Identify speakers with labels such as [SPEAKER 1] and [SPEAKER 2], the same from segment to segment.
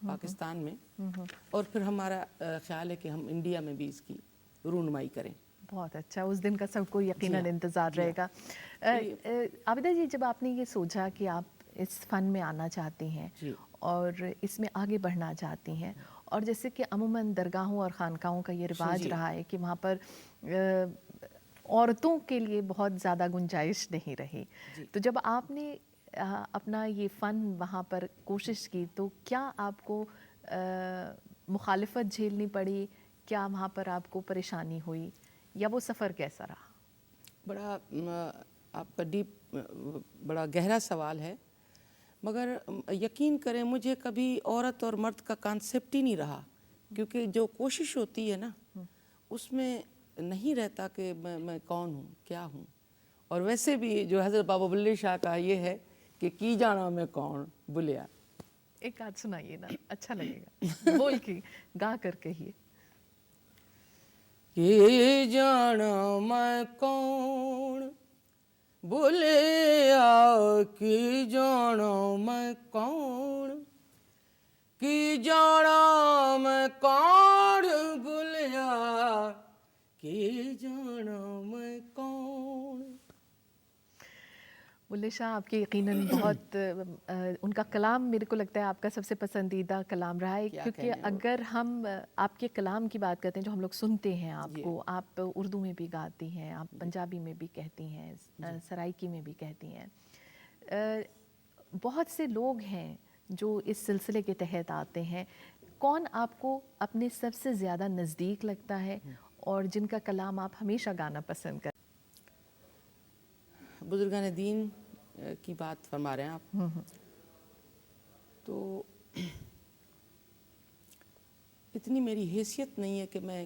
[SPEAKER 1] پاکستان میں، اور پھر ہمارا خیال ہے کہ ہم انڈیا میں بھی اس کی رونمائی کریں.
[SPEAKER 2] بہت اچھا، اس دن کا سب کو یقیناً انتظار رہے گا. عابدہ جی، جب آپ نے یہ سوچا کہ آپ اس فن میں آنا چاہتی ہیں اور اس میں آگے بڑھنا چاہتی ہیں، اور جیسے کہ عموماً درگاہوں اور خانقاہوں کا یہ رواج رہا ہے کہ وہاں پر عورتوں کے لیے بہت زیادہ گنجائش نہیں رہی، تو جب آپ نے اپنا یہ فن وہاں پر کوشش کی تو کیا آپ کو مخالفت جھیلنی پڑی؟ کیا وہاں پر آپ کو پریشانی ہوئی، یا وہ سفر کیسا رہا؟
[SPEAKER 1] بڑا آپ کا بڑا گہرا سوال ہے، مگر یقین کریں مجھے کبھی عورت اور مرد کا کانسیپٹ ہی نہیں رہا، کیونکہ جو کوشش ہوتی ہے نا اس میں نہیں رہتا کہ میں کون ہوں، کیا ہوں. اور ویسے بھی جو حضرت بابا بلے شاہ کا یہ ہے کہ کی جانا میں کون بلیا.
[SPEAKER 2] ایک آدھ سنائیے نا، اچھا لگے گا، بول کے گا کر کہیے.
[SPEAKER 1] کی جانا میں کون بلیا، کی جانا میں کون، کی جانا میں کون بلیا، کی جانا میں کون.
[SPEAKER 2] بلے شاہ آپ کے یقیناً بہت ان کا کلام میرے کو لگتا ہے آپ کا سب سے پسندیدہ کلام رہا ہے، کیونکہ اگر ہم آپ کے کلام کی بات کرتے ہیں جو ہم لوگ سنتے ہیں آپ کو، آپ اردو میں بھی گاتی ہیں، آپ پنجابی میں بھی کہتی ہیں، سرائکی میں بھی کہتی ہیں. بہت سے لوگ ہیں جو اس سلسلے کے تحت آتے ہیں. کون آپ کو اپنے سب سے زیادہ نزدیک لگتا ہے اور جن کا کلام آپ ہمیشہ گانا پسند کرتے ہیں؟
[SPEAKER 1] بزرگان دین کی بات فرما رہے ہیں آپ، تو اتنی میری حیثیت نہیں ہے کہ میں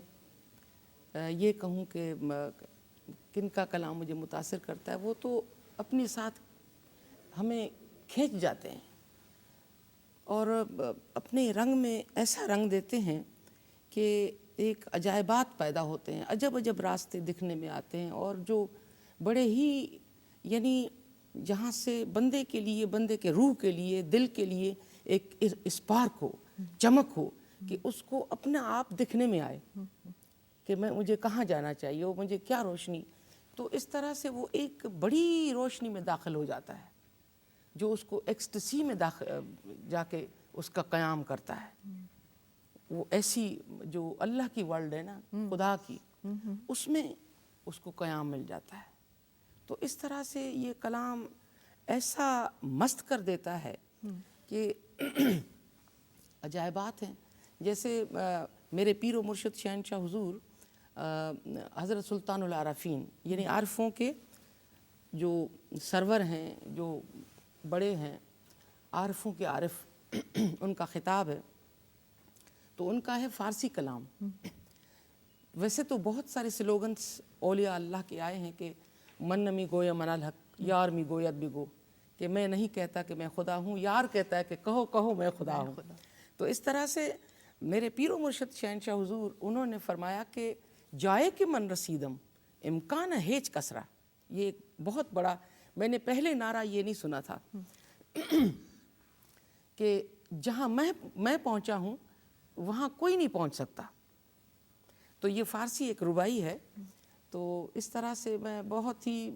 [SPEAKER 1] یہ کہوں کہ کن کا کلام مجھے متاثر کرتا ہے. وہ تو اپنے ساتھ ہمیں کھینچ جاتے ہیں اور اپنے رنگ میں ایسا رنگ دیتے ہیں کہ ایک عجائبات پیدا ہوتے ہیں، عجب عجب راستے دکھنے میں آتے ہیں، اور جو بڑے ہی یعنی جہاں سے بندے کے لیے، بندے کے روح کے لیے، دل کے لیے ایک اسپارک ہو، چمک ہو کہ اس کو اپنا آپ دکھنے میں آئے کہ مجھے کہاں جانا چاہیے، وہ مجھے کیا روشنی. تو اس طرح سے وہ ایک بڑی روشنی میں داخل ہو جاتا ہے جو اس کو ایکسٹسی میں جا کے اس کا قیام کرتا ہے. وہ ایسی جو اللہ کی ورلڈ ہے نا، خدا کی، اس میں اس کو قیام مل جاتا ہے. تو اس طرح سے یہ کلام ایسا مست کر دیتا ہے کہ عجائبات ہیں. جیسے میرے پیر و مرشد شہنشاہ حضور حضرت سلطان العارفین، یعنی عارفوں کے جو سرور ہیں، جو بڑے ہیں، عارفوں کے عارف، ان کا خطاب ہے. تو ان کا ہے فارسی کلام. ویسے تو بہت سارے سلوگنس اولیاء اللہ کے آئے ہیں کہ من نمی گویا من الحق، یار می گوید بھی گو، کہ میں نہیں کہتا کہ میں خدا ہوں، یار کہتا ہے کہ کہو کہو میں خدا ہوں. تو اس طرح سے میرے پیر و مرشد شہنشاہ حضور انہوں نے فرمایا کہ جائے کہ من رسیدم امکان ہیچ کسرا. یہ ایک بہت بڑا، میں نے پہلے نعرہ یہ نہیں سنا تھا کہ جہاں میں پہنچا ہوں وہاں کوئی نہیں پہنچ سکتا. تو یہ فارسی ایک ربائی ہے. تو اس طرح سے میں بہت ہی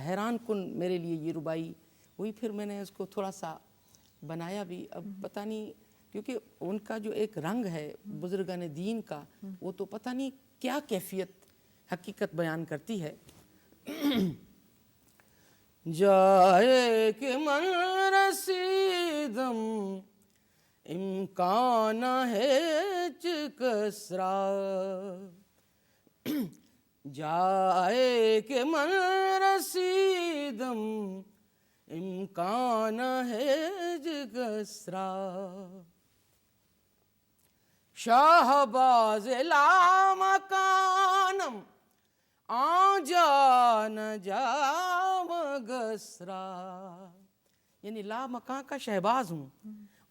[SPEAKER 1] حیران کن میرے لیے یہ ربائی ہوئی. پھر میں نے اس کو تھوڑا سا بنایا بھی. اب پتہ نہیں، کیونکہ ان کا جو ایک رنگ ہے بزرگان دین کا، وہ تو پتہ نہیں کیا کیفیت حقیقت بیان کرتی ہے. جائے کہ من رسیدم امکان ہیچ کسرا، جائے کہ من رسیدم امکان ہیچ کسرا، شاہباز لا مکانم آجا نہ جام گسرا. یعنی لا مکان کا شہباز ہوں،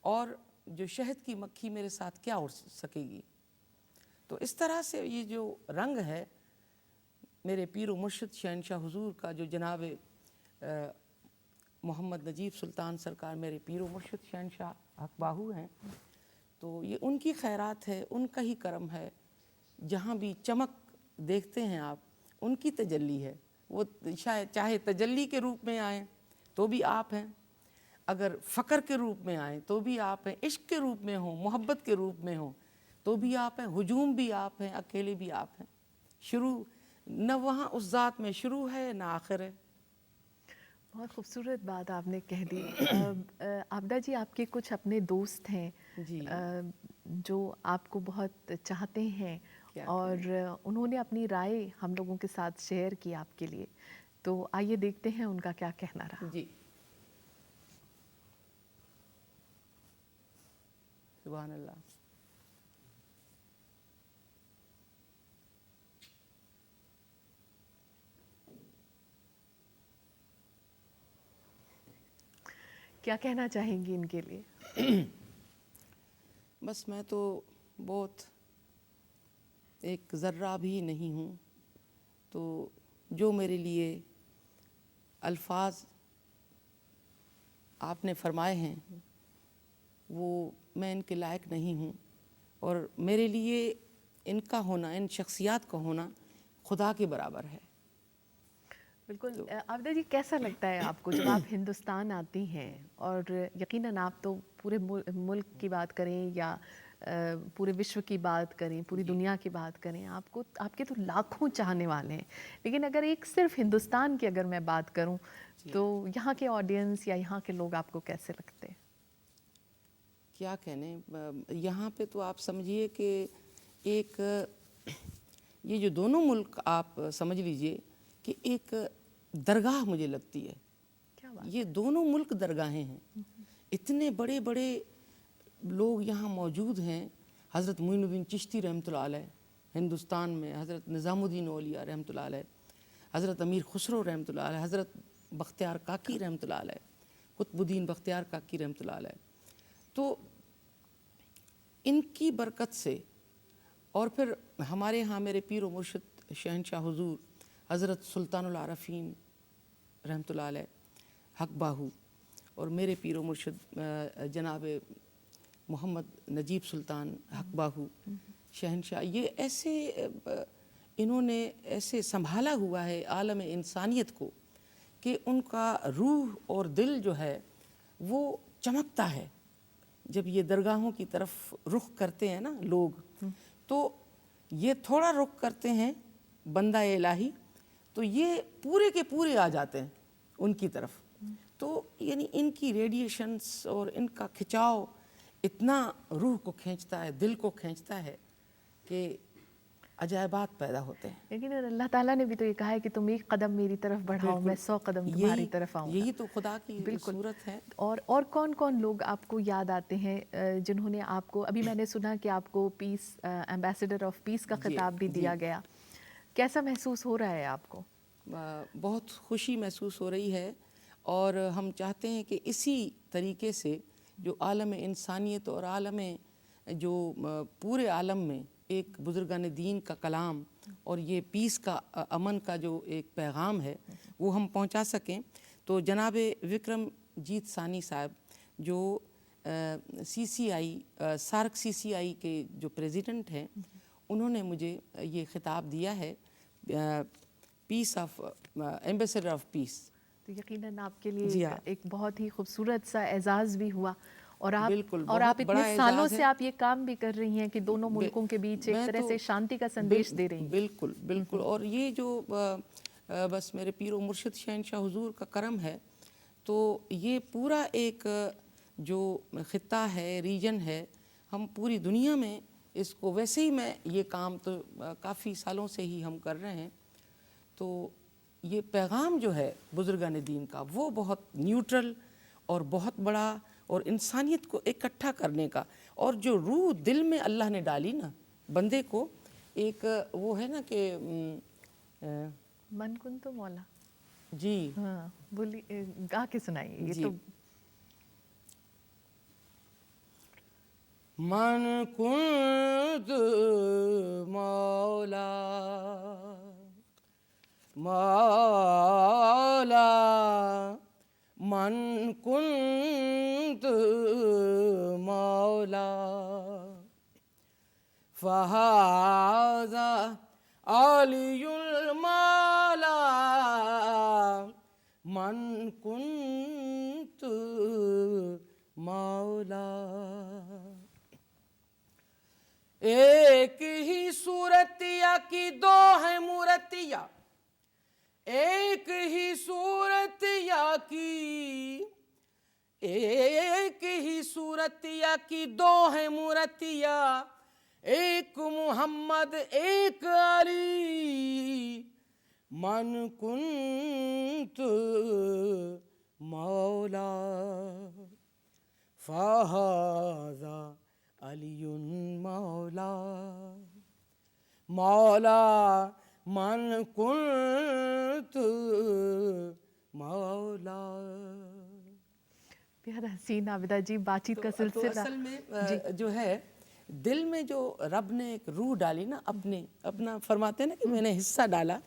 [SPEAKER 1] اور جو شہد کی مکھی میرے ساتھ کیا اڑ سکے گی. تو اس طرح سے یہ جو رنگ ہے میرے پیر و مرشد شہنشاہ حضور کا، جو جناب محمد نجیب سلطان سرکار میرے پیر و مرشد شہنشاہ حق باہو ہیں، تو یہ ان کی خیرات ہے، ان کا ہی کرم ہے. جہاں بھی چمک دیکھتے ہیں آپ، ان کی تجلی ہے. وہ شاید چاہے تجلی کے روپ میں آئیں تو بھی آپ ہیں، اگر فقر کے روپ میں آئیں تو بھی آپ ہیں، عشق کے روپ میں ہوں، محبت کے روپ میں ہوں تو بھی آپ ہیں، ہجوم بھی آپ ہیں، اکیلے بھی آپ ہیں. شروع نہ وہاں اس ذات میں شروع ہے نہ آخر ہے.
[SPEAKER 2] بہت خوبصورت بات آپ نے کہہ دی. عابدہ جی، آپ کے کچھ اپنے دوست ہیں
[SPEAKER 1] جی.
[SPEAKER 2] جو آپ کو بہت چاہتے ہیں
[SPEAKER 1] کیا
[SPEAKER 2] اور انہوں نے اپنی رائے ہم لوگوں کے ساتھ شیئر کی آپ کے لیے، تو آئیے دیکھتے ہیں ان کا کیا کہنا رہا.
[SPEAKER 1] جی. سبحان اللہ.
[SPEAKER 2] کیا کہنا چاہیں گی ان کے لیے؟
[SPEAKER 1] بس میں تو بہت ایک ذرہ بھی نہیں ہوں، تو جو میرے لیے الفاظ آپ نے فرمائے ہیں وہ میں ان کے لائق نہیں ہوں، اور میرے لیے ان کا ہونا، ان شخصیات کا ہونا خدا کے برابر ہے.
[SPEAKER 2] بالکل. عابدہ جی، کیسا لگتا ہے آپ کو جب آپ ہندوستان آتی ہیں اور یقیناً آپ تو پورے ملک کی بات کریں یا پورے وشو کی بات کریں، پوری دنیا کی بات کریں، آپ کے تو لاکھوں چاہنے والے ہیں، لیکن اگر ایک صرف ہندوستان کی اگر میں بات کروں تو یہاں کے آڈینس یا یہاں کے لوگ آپ کو کیسے لگتے ہیں؟
[SPEAKER 1] کیا کہنے، یہاں پہ تو آپ سمجھیے کہ ایک یہ جو دونوں ملک آپ سمجھ لیجئے کہ ایک درگاہ مجھے لگتی ہے.
[SPEAKER 2] کیا بات.
[SPEAKER 1] یہ دونوں ملک درگاہیں ہیں. اتنے بڑے بڑے لوگ یہاں موجود ہیں. حضرت معین الدین چشتی رحمۃ اللہ علیہ ہندوستان میں، حضرت نظام الدین اولیاء رحمۃ اللہ علیہ، حضرت امیر خسرو رحمۃ اللہ علیہ، حضرت بختیار کاکی رحمۃ اللہ علیہ، قطب الدین بختیار کاکی رحمۃ اللہ علیہ. تو ان کی برکت سے، اور پھر ہمارے ہاں میرے پیر و مرشد شہنشاہ حضور حضرت سلطان العارفین رحمۃ اللہ علیہ حق باہو، اور میرے پیر و مرشد جناب محمد نجیب سلطان حق باہو شہنشاہ، یہ ایسے انہوں نے ایسے سنبھالا ہوا ہے عالم انسانیت کو کہ ان کا روح اور دل جو ہے وہ چمکتا ہے. جب یہ درگاہوں کی طرف رخ کرتے ہیں نا لوگ، تو یہ تھوڑا رخ کرتے ہیں بندہ الہی تو یہ پورے کے پورے آ جاتے ہیں ان کی طرف. تو یعنی ان کی ریڈیشنز اور ان کا کھچاؤ اتنا روح کو کھینچتا ہے، دل کو کھینچتا ہے کہ عجائبات پیدا ہوتے ہیں.
[SPEAKER 2] لیکن اللہ تعالیٰ نے بھی تو یہ کہا ہے کہ تم ایک قدم میری طرف بڑھاؤ، میں 100 قدم تمہاری طرف آؤں گا.
[SPEAKER 1] یہی تو خدا کی
[SPEAKER 2] بالکل.
[SPEAKER 1] صورت ہے.
[SPEAKER 2] اور کون کون لوگ آپ کو یاد آتے ہیں جنہوں نے آپ کو، ابھی میں نے سنا کہ آپ کو پیس ایمبیسڈر آف پیس کا خطاب بھی دیا گیا، کیسا محسوس ہو رہا ہے آپ کو؟
[SPEAKER 1] بہت خوشی محسوس ہو رہی ہے، اور ہم چاہتے ہیں کہ اسی طریقے سے جو عالم انسانیت اور عالم جو پورے عالم میں ایک بزرگان دین کا کلام اور یہ پیس کا، امن کا جو ایک پیغام ہے وہ ہم پہنچا سکیں. تو جناب وکرم جیت ثانی صاحب جو سی سی آئی سارک سی سی آئی کے جو پریزیڈنٹ ہیں، انہوں نے مجھے یہ خطاب دیا ہے، پیس آف ایمبیسڈر آف پیس.
[SPEAKER 2] تو یقیناً آپ کے لیے ایک بہت ہی خوبصورت سا اعزاز بھی ہوا، اور آپ اتنے سالوں سے آپ یہ کام بھی کر رہی ہیں کہ دونوں ملکوں کے بیچ ایک طرح سے شانتی کا سندیش دے رہی ہیں.
[SPEAKER 1] بالکل بالکل. اور یہ جو بس میرے پیر و مرشد شہنشاہ حضور کا کرم ہے، تو یہ پورا ایک جو خطہ ہے، ریجن ہے، ہم پوری دنیا میں اس کو، ویسے ہی میں یہ کام تو کافی سالوں سے ہی ہم کر رہے ہیں. تو یہ پیغام جو ہے بزرگان دین کا وہ بہت نیوٹرل اور بہت بڑا، اور انسانیت کو اکٹھا کرنے کا، اور جو روح دل میں اللہ نے ڈالی نا بندے کو، ایک وہ ہے نا کہ
[SPEAKER 2] من کن تو مولا.
[SPEAKER 1] جی
[SPEAKER 2] ہاں بولیے، گا کے سنائیے. یہ
[SPEAKER 1] جی.
[SPEAKER 2] تو
[SPEAKER 1] من کنت مولا مولا من کنت مولا علی المولا من کنت مولا. ایک ہی صورتیا کی دو ہے مورتیا، ایک ہی صورتیا کی، ایک ہی صورتیا کی دو ہے مورتیا، ایک محمد ایک علی من کنت مولا. فہذا علی مولا مولا من کنت مولا.
[SPEAKER 2] بہت حسین عابدہ جی، بات چیت کا
[SPEAKER 1] تو
[SPEAKER 2] سلسلہ.
[SPEAKER 1] اصل میں جو ہے دل میں جو رب نے ایک روح ڈالی نا، اپنا فرماتے ہیں نا کہ میں نے حصہ ڈالا،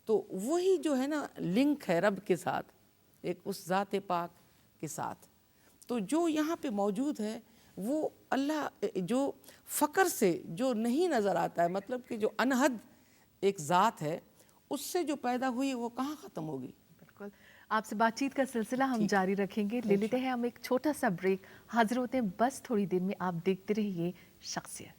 [SPEAKER 1] تو وہی جو ہے نا لنک ہے رب کے ساتھ، ایک اس ذات پاک کے ساتھ. تو جو یہاں پہ موجود ہے وہ اللہ جو فقر سے جو نہیں نظر آتا ہے، مطلب کہ جو انحد ایک ذات ہے، اس سے جو پیدا ہوئی وہ کہاں ختم ہوگی.
[SPEAKER 2] بالکل. آپ سے بات چیت کا سلسلہ ہم جاری رکھیں گے. لے لیتے ہیں ہم ایک چھوٹا سا بریک. حاضر ہوتے ہیں بس تھوڑی دیر میں. آپ دیکھتے رہیے شخصیت.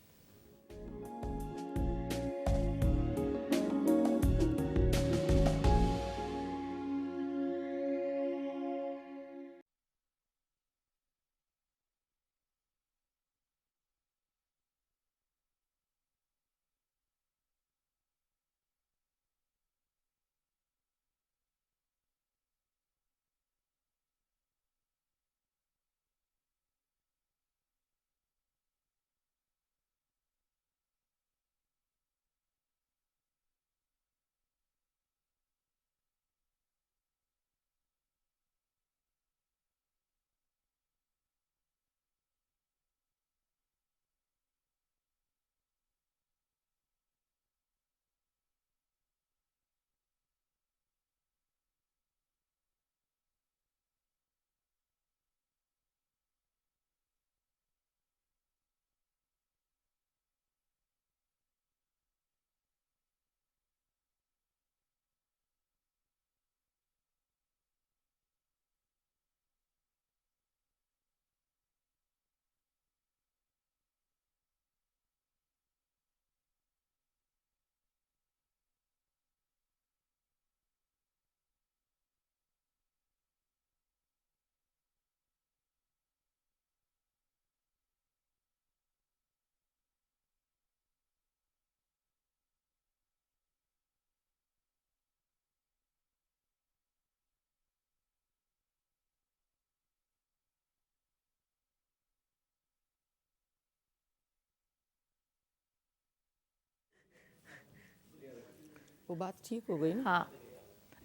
[SPEAKER 1] وہ بات ٹھیک ہو گئی نا.
[SPEAKER 2] ہاں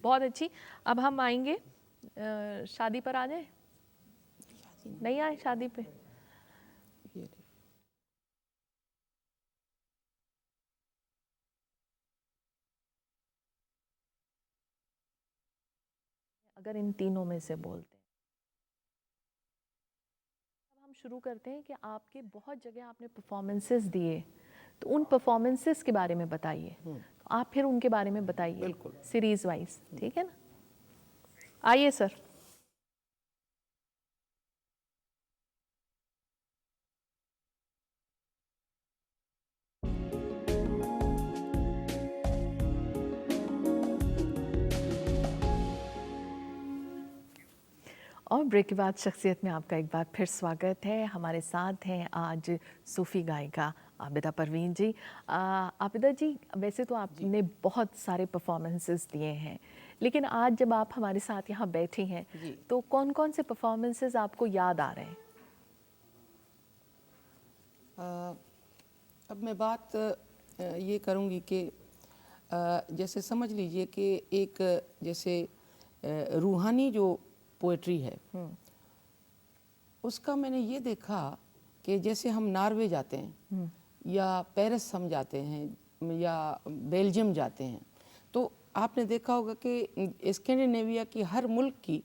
[SPEAKER 2] بہت اچھی. اب ہم آئیں گے شادی پر. آ جائیں؟ نہیں آئے شادی پہ؟ اگر ان تینوں میں سے بولتے ہیں. اب ہم شروع کرتے ہیں کہ آپ کے بہت جگہ آپ نے پرفارمنسز دیے، تو ان پرفارمنسز کے بارے میں بتائیے. آپ پھر ان کے بارے میں بتائیے
[SPEAKER 1] بالکل
[SPEAKER 2] سیریز وائز. ٹھیک ہے نا؟ آئیے سر. اور بریک کے بعد شخصیت میں آپ کا ایک بار پھر سواگت ہے. ہمارے ساتھ ہیں آج صوفی گائیکا عابدہ پروین جی. عابدہ جی، ویسے تو آپ نے بہت سارے پرفارمنسز دیے ہیں، لیکن آج جب آپ ہمارے ساتھ یہاں بیٹھی ہیں تو کون کون سے پرفارمنسز آپ کو یاد آ رہے ہیں؟
[SPEAKER 1] اب میں بات یہ کروں گی کہ جیسے سمجھ لیجئے کہ ایک جیسے روحانی جو پوئٹری ہے، اس کا میں نے یہ دیکھا کہ جیسے ہم ناروے جاتے ہیں یا پیرس ہم جاتے ہیں یا بیلجیم جاتے ہیں، تو آپ نے دیکھا ہوگا کہ اسکینڈینیویا کی ہر ملک کی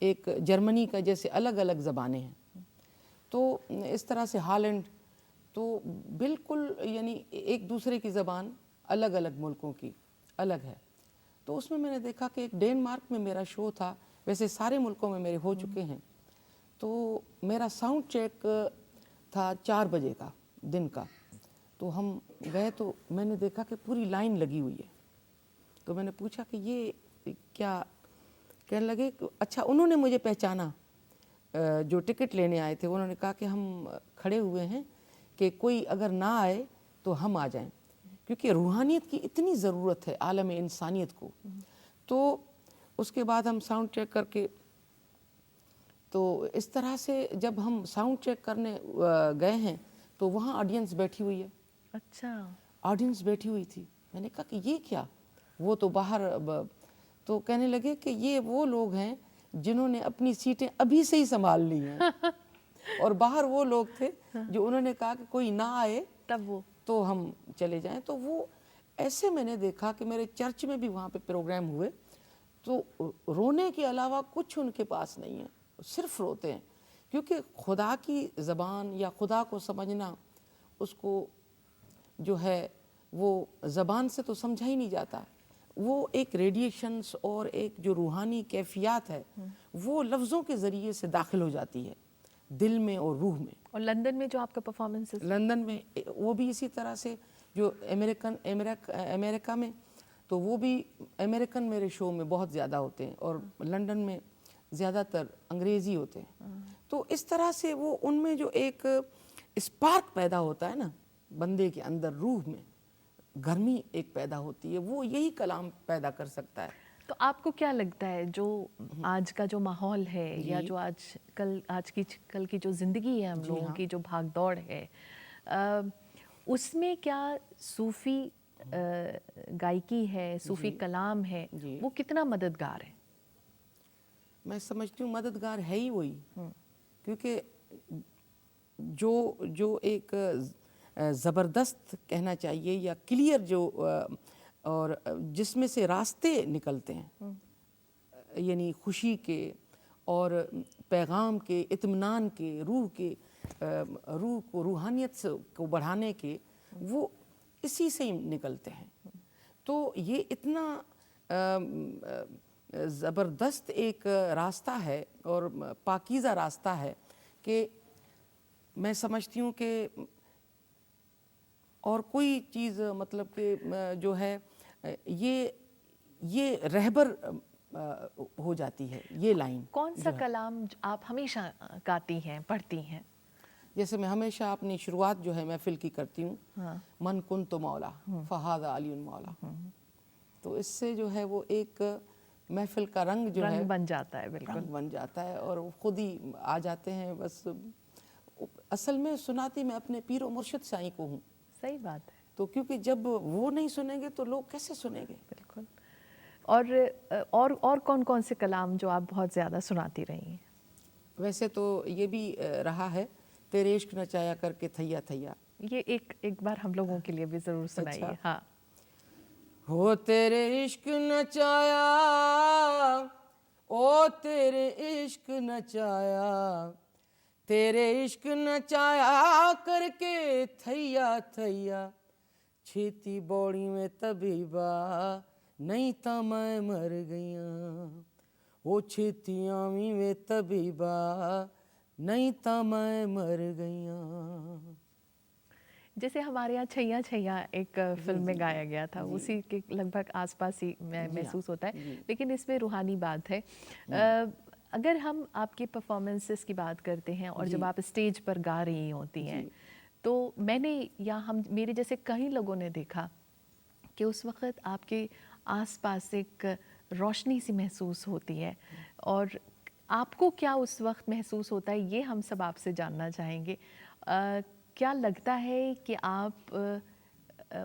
[SPEAKER 1] ایک جرمنی کا جیسے الگ الگ زبانیں ہیں. تو اس طرح سے ہالینڈ تو بالکل یعنی ایک دوسرے کی زبان الگ الگ ملکوں کی الگ ہے. تو اس میں نے دیکھا کہ ایک ڈینمارک میں میرا شو تھا، ویسے سارے ملکوں میں میرے ہو چکے ہیں. تو میرا ساؤنڈ چیک تھا 4 بجے کا دن کا. تو ہم گئے تو میں نے دیکھا کہ پوری لائن لگی ہوئی ہے. تو میں نے پوچھا کہ یہ کیا؟ کہنے لگے اچھا انہوں نے مجھے پہچانا، جو ٹکٹ لینے آئے تھے. انہوں نے کہا کہ ہم کھڑے ہوئے ہیں کہ کوئی اگر نہ آئے تو ہم آ جائیں، کیونکہ روحانیت کی اتنی ضرورت ہے عالم انسانیت کو. تو اس کے بعد ہم ساؤنڈ چیک کر کے، تو اس طرح سے جب ہم ساؤنڈ چیک کرنے گئے ہیں تو وہاں آڈینس بیٹھی ہوئی ہے.
[SPEAKER 2] اچھا.
[SPEAKER 1] آڈینس بیٹھی ہوئی تھی. میں نے کہا کہ یہ کیا؟ وہ تو باہر تو کہنے لگے کہ یہ وہ لوگ ہیں جنہوں نے اپنی سیٹیں ابھی سے ہی سنبھال لی ہیں. اور باہر وہ لوگ تھے جو انہوں نے کہا کہ کوئی نہ آئے
[SPEAKER 2] تب وہ
[SPEAKER 1] تو ہم چلے جائیں. تو وہ ایسے میں نے دیکھا کہ میرے چرچ میں بھی وہاں پہ پروگرام ہوئے تو رونے کے علاوہ کچھ ان کے پاس نہیں ہے، صرف روتے ہیں. کیونکہ خدا کی زبان یا خدا کو سمجھنا، اس کو جو ہے وہ زبان سے تو سمجھا ہی نہیں جاتا. وہ ایک ریڈیشنز اور ایک جو روحانی کیفیات ہے وہ لفظوں کے ذریعے سے داخل ہو جاتی ہے دل میں اور روح میں.
[SPEAKER 2] اور لندن میں جو آپ کا پرفارمنس
[SPEAKER 1] لندن میں وہ بھی اسی طرح سے، جو امریکہ میں تو وہ بھی امریکن میرے شو میں بہت زیادہ ہوتے ہیں، اور لندن میں زیادہ تر انگریزی ہوتے ہیں. تو اس طرح سے وہ ان میں جو ایک اسپارک پیدا ہوتا ہے نا بندے کے اندر، روح میں گرمی ایک پیدا ہوتی ہے، وہ یہی کلام پیدا کر سکتا ہے.
[SPEAKER 2] تو آپ کو کیا لگتا ہے جو آج کا جو ماحول ہے یا جو کل کی جو زندگی ہے ہم لوگوں کی، جو بھاگ دوڑ ہے، اس میں کیا صوفی گائیکی ہے، صوفی کلام ہے، وہ کتنا مددگار ہے؟
[SPEAKER 1] میں سمجھتی ہوں مددگار ہے ہی وہی. کیونکہ جو ایک زبردست کہنا چاہیے یا کلیئر جو اور جس میں سے راستے نکلتے ہیں، یعنی خوشی کے اور پیغام کے، اطمینان کے، روح کو روحانیت کو بڑھانے کے، وہ اسی سے ہی نکلتے ہیں. تو یہ اتنا زبردست ایک راستہ ہے اور پاکیزہ راستہ ہے کہ میں سمجھتی ہوں کہ اور کوئی چیز مطلب کہ جو ہے یہ رہبر ہو جاتی ہے یہ لائن.
[SPEAKER 2] کون سا کلام آپ ہمیشہ گاتی ہیں، پڑھتی ہیں؟
[SPEAKER 1] جیسے میں ہمیشہ اپنی شروعات جو ہے محفل کی کرتی ہوں، من کنت مولا فہذا علی مولا. تو اس سے جو ہے وہ ایک محفل کا رنگ جو ہے
[SPEAKER 2] بن جاتا ہے، بالکل
[SPEAKER 1] رنگ بن جاتا ہے، اور خود ہی آ جاتے ہیں. بس اصل میں سناتی میں اپنے پیر و مرشد سائیں کو ہوں.
[SPEAKER 2] صحیح بات ہے.
[SPEAKER 1] تو کیونکہ جب وہ نہیں سنیں گے تو لوگ کیسے سنیں گے؟
[SPEAKER 2] بالکل. اور کون سے کلام جو آپ بہت زیادہ سناتی رہی ہیں؟
[SPEAKER 1] ویسے تو یہ بھی رہا ہے، تیرے عشق نچایا کر کے تھیا تھیا.
[SPEAKER 2] یہ ایک بار ہم لوگوں کے لیے بھی ضرور سنائیے. ہاں.
[SPEAKER 1] ہو تیرے عشق نچایا، او تیرے عشق نچایا، تیرے عشق نچایا کر کے تھیا تھیا، چھیتی بوڑی میں طبیبا نہیں تا میں مر گیاں، وہ چھیتی آمی میں طبیبا نہیں تا میں مر گیاں.
[SPEAKER 2] جیسے ہمارے یہاں چھیا چھیا ایک فلم میں گایا گیا تھا، اسی کے لگ بھگ آس پاس ہی محسوس ہوتا ہے، لیکن اس میں روحانی بات ہے. اگر ہم آپ کی پرفارمنسز کی بات کرتے ہیں اور جب آپ اسٹیج پر گا رہی ہوتی ہیں تو میں نے یا میرے جیسے کئی لوگوں نے دیکھا کہ اس وقت آپ کے آس پاس ایک روشنی سی محسوس ہوتی ہے، اور آپ کو کیا اس وقت محسوس ہوتا ہے یہ ہم سب آپ سے جاننا چاہیں گے. کیا لگتا ہے کہ آپ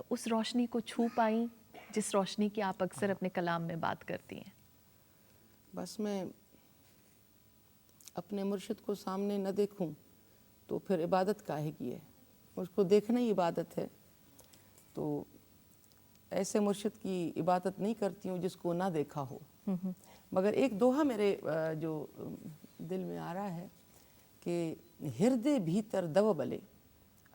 [SPEAKER 2] اس روشنی کو چھو پائیں جس روشنی کی آپ اکثر اپنے کلام میں بات کرتی ہیں؟
[SPEAKER 1] بس میں اپنے مرشد کو سامنے نہ دیکھوں تو پھر عبادت کاہے کی ہے؟ اس کو دیکھنا ہی عبادت ہے. تو ایسے مرشد کی عبادت نہیں کرتی ہوں جس کو نہ دیکھا ہو. مگر ایک دوہا میرے جو دل میں آ رہا ہے کہ ہردے بھیتر دو بلے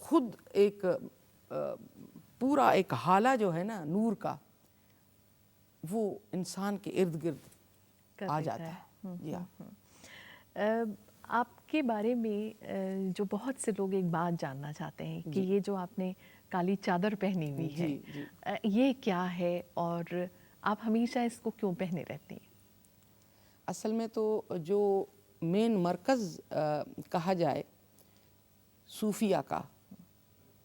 [SPEAKER 1] خود ایک پورا ایک حالہ جو ہے نا نور کا وہ انسان کے ارد گرد
[SPEAKER 2] کر
[SPEAKER 1] آ
[SPEAKER 2] دیتا
[SPEAKER 1] جاتا ہے. جی ہاں.
[SPEAKER 2] آپ کے بارے میں جو بہت سے لوگ ایک بات جاننا چاہتے ہیں کہ یہ جو آپ نے کالی چادر پہنی ہوئی ہے یہ کیا ہے اور آپ ہمیشہ اس کو کیوں پہنے رہتی ہیں؟
[SPEAKER 1] اصل میں تو جو مین مرکز کہا جائے صوفیہ کا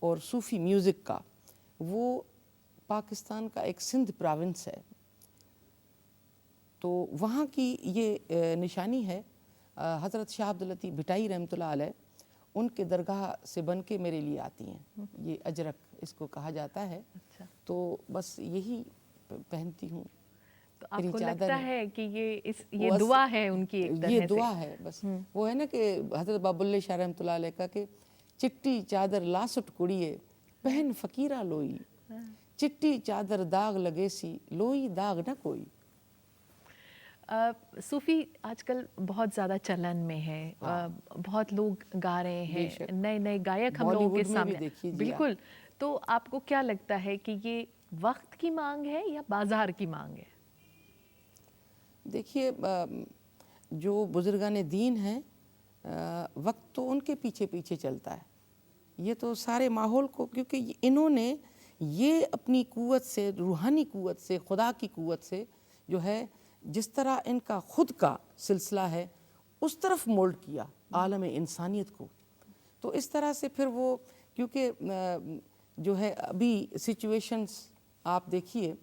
[SPEAKER 1] اور صوفی میوزک کا وہ پاکستان کا ایک سندھ پراونس ہے. تو وہاں کی یہ نشانی ہے. حضرت شاہ عبداللطیف بھٹائی رحمۃ اللہ علیہ ان کے درگاہ سے بن کے میرے لیے آتی ہیں. یہ اجرک اس کو کہا جاتا ہے. تو بس یہی پہنتی ہوں.
[SPEAKER 2] تو آپ کو لگتا ہے کہ یہ دعا ہے ان کی ایک طرح سے؟
[SPEAKER 1] یہ دعا ہے بس. وہ ہے نا کہ حضرت باب اللہ شاہ رحمۃ اللہ علیہ کا کہ چٹی چادر لاسٹ کڑیے پہن فقیرہ لوئی، چٹی چادر داغ لگے سی لوئی داغ نہ کوئی.
[SPEAKER 2] صوفی آج کل بہت زیادہ چلن میں ہے. بہت لوگ گا رہے ہیں، نئے نئے گائک ہم لوگوں کے سامنے. بالکل. تو آپ کو کیا لگتا ہے کہ یہ وقت کی مانگ ہے یا بازار کی مانگ ہے؟
[SPEAKER 1] دیکھیے جو بزرگان دین ہیں وقت تو ان کے پیچھے پیچھے چلتا ہے. یہ تو سارے ماحول کو، کیونکہ انہوں نے یہ اپنی قوت سے، روحانی قوت سے، خدا کی قوت سے جو ہے جس طرح ان کا خود کا سلسلہ ہے اس طرف مولڈ کیا عالم انسانیت کو. تو اس طرح سے پھر وہ، کیونکہ جو ہے ابھی سچویشنز آپ دیکھیے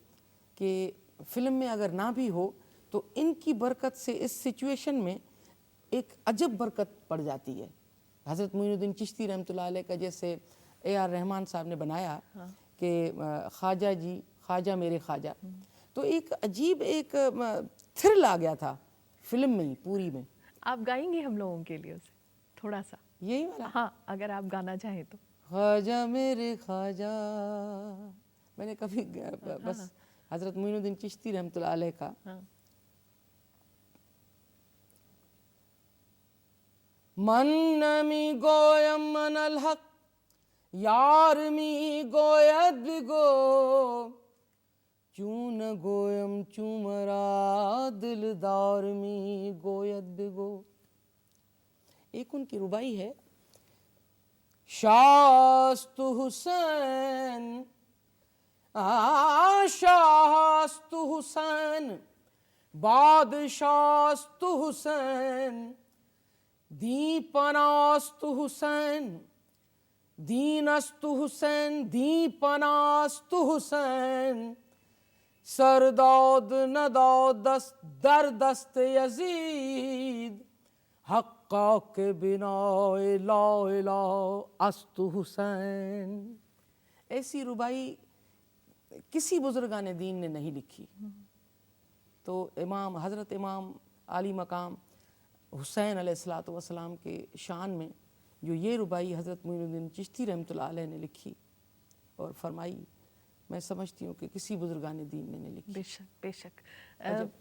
[SPEAKER 1] کہ فلم میں اگر نہ بھی ہو تو ان کی برکت سے اس سچویشن میں ایک عجب برکت پڑ جاتی ہے. حضرت معین الدین چشتی رحمۃ اللہ علیہ کا جیسے اے آر رحمان صاحب نے بنایا کہ خواجہ جی خواجہ میرے خواجہ، تو ایک عجیب ایک تھرل آ گیا تھا فلم میں ہی پوری میں.
[SPEAKER 2] آپ گائیں گے ہم لوگوں کے لیے اسے تھوڑا سا؟
[SPEAKER 1] یہی والا؟
[SPEAKER 2] ہاں اگر آپ گانا چاہیں تو.
[SPEAKER 1] خواجہ میرے خواجہ. میں نے کبھی بس حضرت معین الدین چشتی رحمۃ اللہ علیہ کا من نمی گویم من الحق یار می گوید بگو چون گویم چون مرا دلدار می گوید بگو. ایک ان کی ربائی ہے شاست حسین شاست حسین بادشاست حسین دی پناست حسین دینست حسین دی پناست حسین سرداد نداد دست در دست یزید حقا کے بنا لا الہ است حسین. ایسی ربائی کسی بزرگان دین نے نہیں لکھی. تو حضرت امام عالی مقام حسین علیہ الصلوۃ والسلام کے شان میں جو یہ ربائی حضرت معین الدین چشتی رحمۃ اللہ علیہ نے لکھی اور فرمائی، میں سمجھتی ہوں کہ کسی بزرگان دین نے نہیں لکھی.
[SPEAKER 2] بے شک بے شک.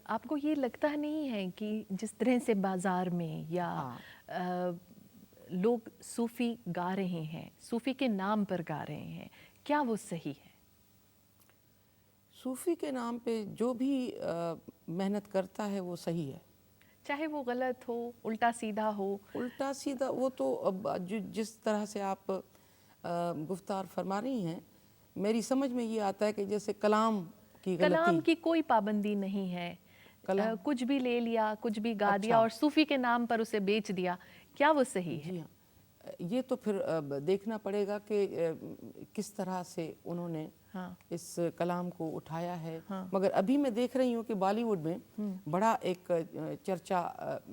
[SPEAKER 2] آپ کو یہ لگتا نہیں ہے کہ جس طرح سے بازار میں یا لوگ صوفی گا رہے ہیں، صوفی کے نام پر گا رہے ہیں، کیا وہ صحیح ہے؟
[SPEAKER 1] صوفی کے نام پہ جو بھی محنت کرتا ہے وہ صحیح ہے،
[SPEAKER 2] چاہے وہ غلط ہو، الٹا سیدھا ہو.
[SPEAKER 1] الٹا سیدھا وہ تو اب جس طرح سے آپ گفتار فرما رہی ہیں میری سمجھ میں یہ آتا ہے کہ جیسے کلام کی غلطی.
[SPEAKER 2] کلام کی کوئی پابندی نہیں ہے. کچھ بھی لے لیا، کچھ بھی گا دیا اور صوفی کے نام پر اسے بیچ دیا، کیا وہ صحیح ہے؟
[SPEAKER 1] جی ہاں، یہ تو پھر دیکھنا پڑے گا کہ کس طرح سے انہوں نے اس کلام کو اٹھایا ہے. مگر ابھی میں دیکھ رہی ہوں کہ بالی ووڈ میں بڑا ایک چرچا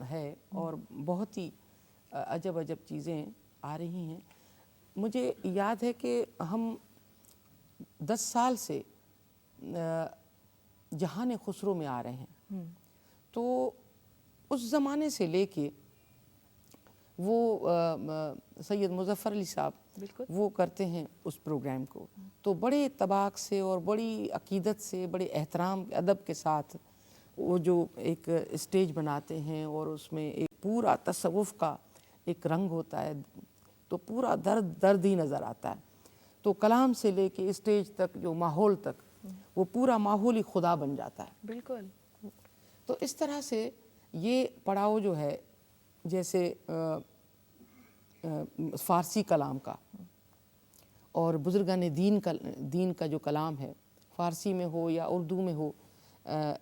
[SPEAKER 1] ہے اور بہت ہی عجب عجب چیزیں آ رہی ہیں. مجھے یاد ہے کہ ہم 10 سال سے جہان خسرو میں آ رہے ہیں. تو اس زمانے سے لے کے وہ سید مظفر علی صاحب وہ کرتے ہیں اس پروگرام کو، تو بڑے طباق سے اور بڑی عقیدت سے، بڑے احترام ادب کے ساتھ وہ جو ایک اسٹیج بناتے ہیں اور اس میں ایک پورا تصوف کا ایک رنگ ہوتا ہے. تو پورا درد ہی نظر آتا ہے. تو کلام سے لے کے اسٹیج تک جو ماحول تک وہ پورا ماحول ہی خدا بن جاتا ہے.
[SPEAKER 2] بالکل.
[SPEAKER 1] تو اس طرح سے یہ پڑاؤ جو ہے جیسے فارسی کلام کا اور بزرگان دین کا جو کلام ہے فارسی میں ہو یا اردو میں ہو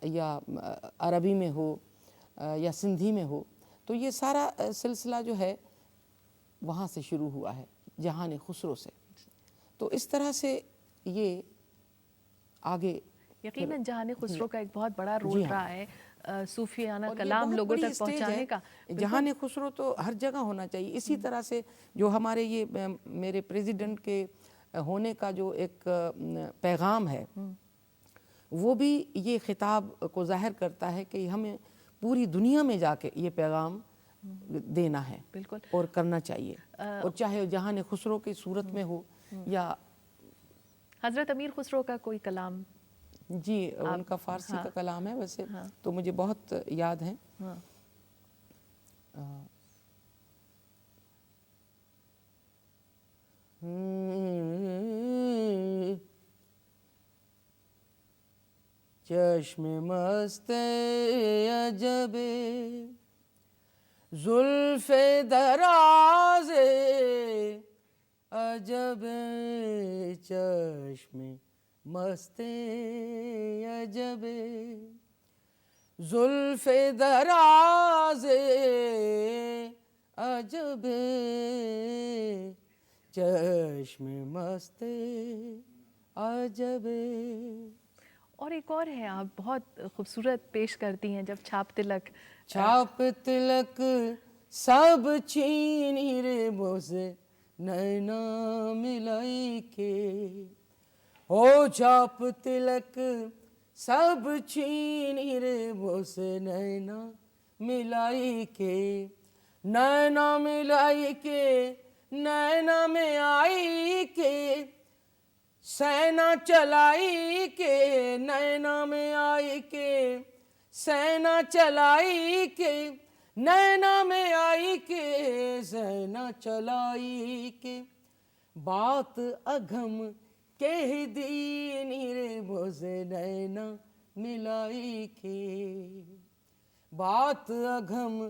[SPEAKER 1] یا عربی میں ہو یا سندھی میں ہو، تو یہ سارا سلسلہ جو ہے وہاں سے شروع ہوا ہے، جہان خسرو سے. تو اس طرح سے یہ آگے
[SPEAKER 2] یقیناً جہان خسرو کا ایک بہت بڑا رول
[SPEAKER 1] جی ہاں.
[SPEAKER 2] رہا ہے صوفیانہ
[SPEAKER 1] اور یہ
[SPEAKER 2] کلام
[SPEAKER 1] بہت
[SPEAKER 2] لوگوں
[SPEAKER 1] بڑی
[SPEAKER 2] تک
[SPEAKER 1] اسٹیج
[SPEAKER 2] پہنچانے
[SPEAKER 1] ہے.
[SPEAKER 2] کا.
[SPEAKER 1] جہان خسرو تو ہر جگہ ہونا چاہیے. اسی طرح سے جو ہمارے یہ میرے پریزیڈنٹ کے ہونے کا جو ایک پیغام ہے وہ بھی یہ خطاب کو ظاہر کرتا ہے کہ ہمیں پوری دنیا میں جا کے یہ پیغام دینا ہے
[SPEAKER 2] بالکل.
[SPEAKER 1] اور کرنا چاہیے، اور چاہے جہان خسرو کی صورت میں ہو یا
[SPEAKER 2] حضرت امیر خسرو کا کوئی کلام.
[SPEAKER 1] جی ان کا فارسی کا کلام ہے ویسے تو مجھے بہت یاد ہیں. چشم مست عجب زلف دراز عجب چشم مست عجب زلف دراز عجب چشم مست عجب.
[SPEAKER 2] اور ایک اور ہے آپ بہت خوبصورت پیش کرتی ہیں جب چھاپ تلک.
[SPEAKER 1] چھاپ تلک سب چھینی رے بوسے نینا ملائی کے، ہو چھاپ تلک سب چھینی رے بوسے نینا ملائی کے، نینا ملائی کے نینا میں آئی کے، سینا چلائی کے نینا میں آئی کے، سینا چلائی کے نینا میں آئی کے، سینا چلائی کے، بات اگم کہہ دی نیرے بوسے نینا ملائی کے، بات اگم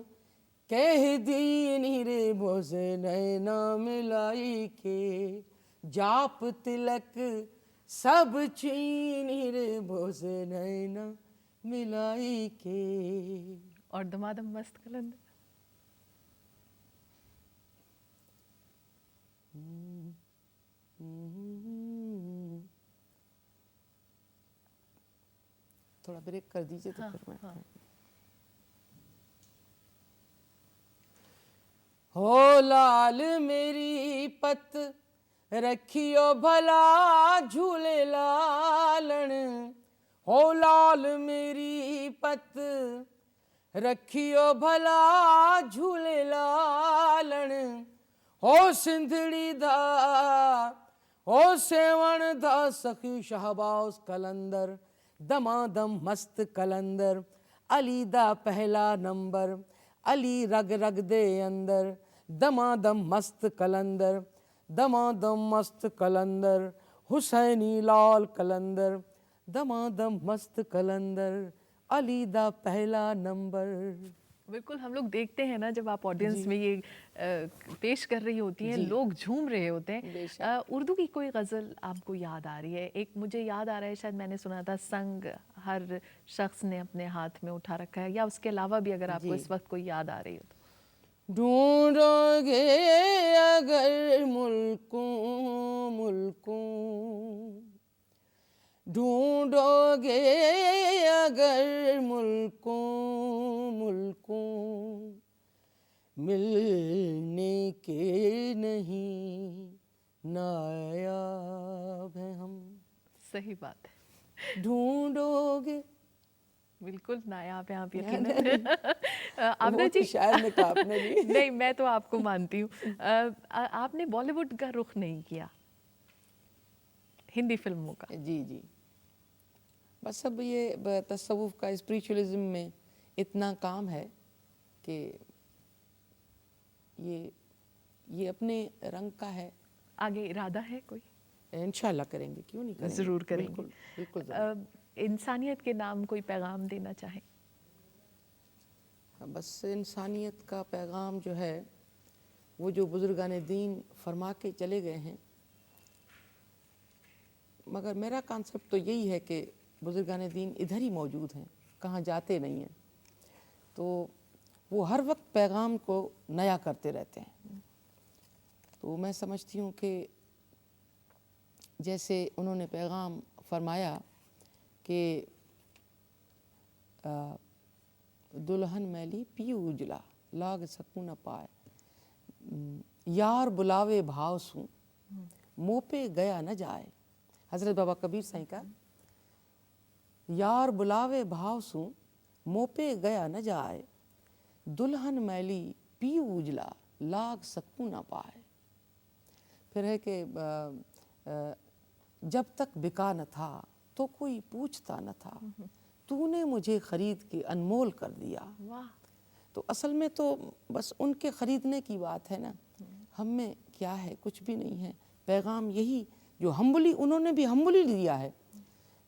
[SPEAKER 1] کہہ دی نیرے بوسے نینا ملائی کے، جاپ تلک سب چھینی رے بوسے نینا ملائی کے.
[SPEAKER 2] اور دمادم مست قلندر.
[SPEAKER 1] تھوڑا بریک کر دیجئے تو پھر میں ہو لال میری پت رکھیو بھلا جھولے لالن، ہو لال میری پت رکھیو بھلا جھولے لالن، ہو سندھڑی دا ہو سیون دا سخی شہباز کلندر، دمادم مست کلندر، علی دا پہلا نمبر، علی رگ رگ دے اندر، دمادم مست کلندر، دمادم مست کلندر، حسینی لال کلندر، دمادم مست کلندر، علی دا پہلا نمبر.
[SPEAKER 2] بالکل ہم لوگ دیکھتے ہیں نا جب آپ آڈینس میں یہ پیش کر رہی ہوتی ہیں لوگ جھوم رہے ہوتے ہیں. اردو کی کوئی غزل آپ کو یاد آ رہی ہے؟ ایک مجھے یاد آ رہا ہے، شاید میں نے سنا تھا، سنگ ہر شخص نے اپنے ہاتھ میں اٹھا رکھا ہے، یا اس کے علاوہ بھی اگر آپ کو اس وقت کوئی یاد آ رہی ہو تو.
[SPEAKER 1] ڈھونڈو گے اگر ملکوں ملکوں، ڈھونڈو گے اگر ملکوں ملکوں، ملنے کے نہیں نایاب ہیں ہم.
[SPEAKER 2] صحیح بات ہے.
[SPEAKER 1] ڈھونڈو گے،
[SPEAKER 2] بالکل نایاب ہیں آپ یقیناً. آبدہ جی
[SPEAKER 1] شاعر نے کہا آپ نے بھی.
[SPEAKER 2] نہیں میں تو آپ کو مانتی ہوں. آپ نے بالی ووڈ کا رخ نہیں کیا، ہندی فلموں کا.
[SPEAKER 1] جی جی، بس اب یہ تصوف کا اسپریچولیزم میں اتنا کام ہے کہ یہ یہ اپنے رنگ کا ہے.
[SPEAKER 2] آگے ارادہ ہے کوئی؟
[SPEAKER 1] انشاءاللہ کریں گے, کیوں نہیں کریں گے,
[SPEAKER 2] ضرور کریں
[SPEAKER 1] بالکل
[SPEAKER 2] گے.
[SPEAKER 1] بالکل ضرور.
[SPEAKER 2] انسانیت کے نام کوئی پیغام دینا چاہیں؟
[SPEAKER 1] بس انسانیت کا پیغام جو ہے وہ جو بزرگان دین فرما کے چلے گئے ہیں, مگر میرا کانسیپٹ تو یہی ہے کہ بزرگان دین ادھر ہی موجود ہیں, کہاں جاتے نہیں ہیں, تو وہ ہر وقت پیغام کو نیا کرتے رہتے ہیں. تو میں سمجھتی ہوں کہ جیسے انہوں نے پیغام فرمایا کہ دلہن میلی پیو اجلا لاگ سکون پائے, یار بلاوے بھاؤ سوں منہ پہ گیا نہ جائے. حضرت بابا کبیر سائیں کا یار بلاوے بھاؤ سوں منہ پہ گیا نہ جائے, دلہن میلی پیو اجلا لاگ سکون نہ پائے. پھر ہے کہ جب تک بکا نہ تھا تو کوئی پوچھتا نہ تھا, تو نے مجھے خرید کے انمول کر دیا.
[SPEAKER 2] واہ.
[SPEAKER 1] تو اصل میں تو بس ان کے خریدنے کی بات ہے نا, ہم میں کیا ہے, کچھ بھی نہیں ہے. پیغام یہی جو ہمبلی, انہوں نے بھی ہمبلی دیا ہے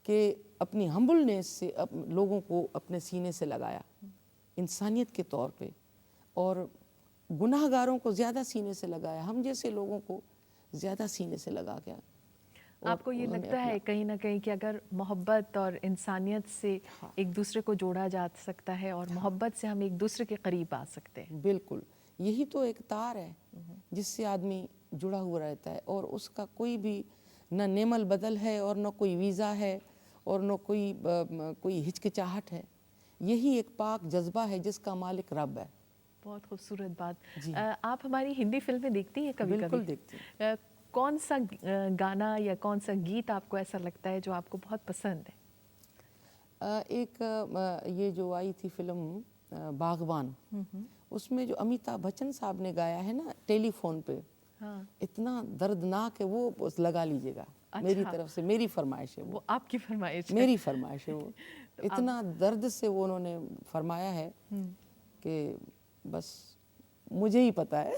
[SPEAKER 1] کہ اپنی ہمبلنیس سے لوگوں کو اپنے سینے سے لگایا انسانیت کے طور پہ, اور گناہ گاروں کو زیادہ سینے سے لگایا, ہم جیسے لوگوں کو زیادہ سینے سے لگا گیا.
[SPEAKER 2] آپ کو یہ لگتا ہے کہیں نہ کہیں کہ اگر محبت اور انسانیت سے ایک دوسرے کو جوڑا جا سکتا ہے اور محبت سے ہم ایک دوسرے کے قریب آ سکتے ہیں؟
[SPEAKER 1] بالکل, یہی تو ایک تار ہے جس سے آدمی جڑا ہوا رہتا ہے, اور اس کا کوئی بھی نہ نعم البدل ہے اور نہ کوئی ویزا ہے اور نہ کوئی ہچکچاہٹ ہے. یہی ایک پاک جذبہ ہے جس کا مالک رب ہے.
[SPEAKER 2] بہت خوبصورت بات. آپ ہماری ہندی فلمیں دیکھتی ہیں کبھی کبھی؟
[SPEAKER 1] بالکل دیکھتی ہوں.
[SPEAKER 2] کون سا گانا یا کون سا گیت آپ کو ایسا لگتا ہے جو آپ کو بہت پسند ہے؟
[SPEAKER 1] ایک یہ جو آئی تھی فلم باغبان, اس میں جو امیتابھ بچن صاحب نے گایا ہے نا ٹیلی فون پہ, اتنا دردناک ہے وہ, لگا لیجئے گا. میری طرف سے میری فرمائش ہے وہ
[SPEAKER 2] آپ کی فرمائش ہے,
[SPEAKER 1] میری فرمائش ہے وہ. اتنا درد سے وہ انہوں نے فرمایا ہے کہ بس مجھے ہی پتا ہے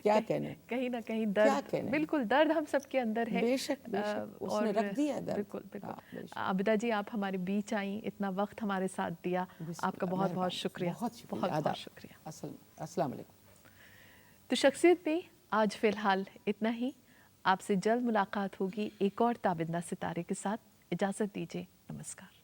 [SPEAKER 1] کیا کہنے,
[SPEAKER 2] کہیں نہ کہیں درد, بالکل درد ہم سب کے اندر ہے.
[SPEAKER 1] بے شک بے شک اس نے رکھ دیا ہے درد.
[SPEAKER 2] بالکل بالکل. عابدہ جی, آپ ہمارے بیچ آئیں, اتنا وقت ہمارے ساتھ دیا, آپ کا بہت بہت شکریہ.
[SPEAKER 1] بہت بہت شکریہ. السلام علیکم.
[SPEAKER 2] تو شخصیت میں آج فی الحال اتنا ہی. آپ سے جلد ملاقات ہوگی ایک اور تابندہ ستارے کے ساتھ. اجازت دیجیے, نمسکار.